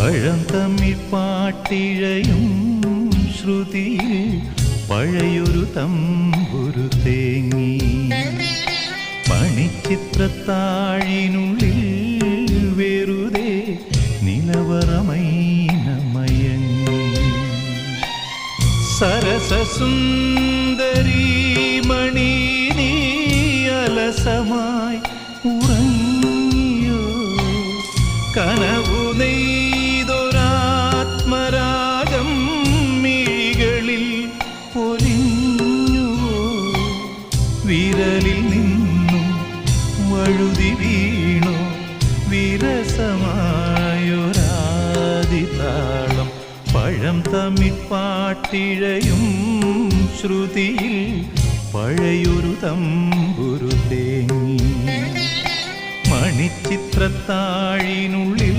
പഴം തമ്മിൽ പാട്ടിഴയും ശ്രുതിയിൽ പഴയൊരു തമ്പുരു തേങ്ങി മണിച്ചിത്രത്താഴിനുള്ളിൽ വെറുതെ നിലവറമൈനമയങ്ങി സരസസുന്ദരീ മണി നീ അലസമായി ഉറങ്ങിയോ കനവു നെയ്തൊരാത്മരാഗം മിഴികളിൽ പൊലിഞ്ഞുവോ വിരലിൽ നിന്നും വഴുതി വീണോ വിരസമായൊരാദിതാളം പഴം തമ്മിൽ പാട്ടിഴയും ശ്രുതിയിൽ പഴയൊരു തമ്പുരു തേങ്ങി മണിച്ചിത്രത്താഴിനുള്ളിൽ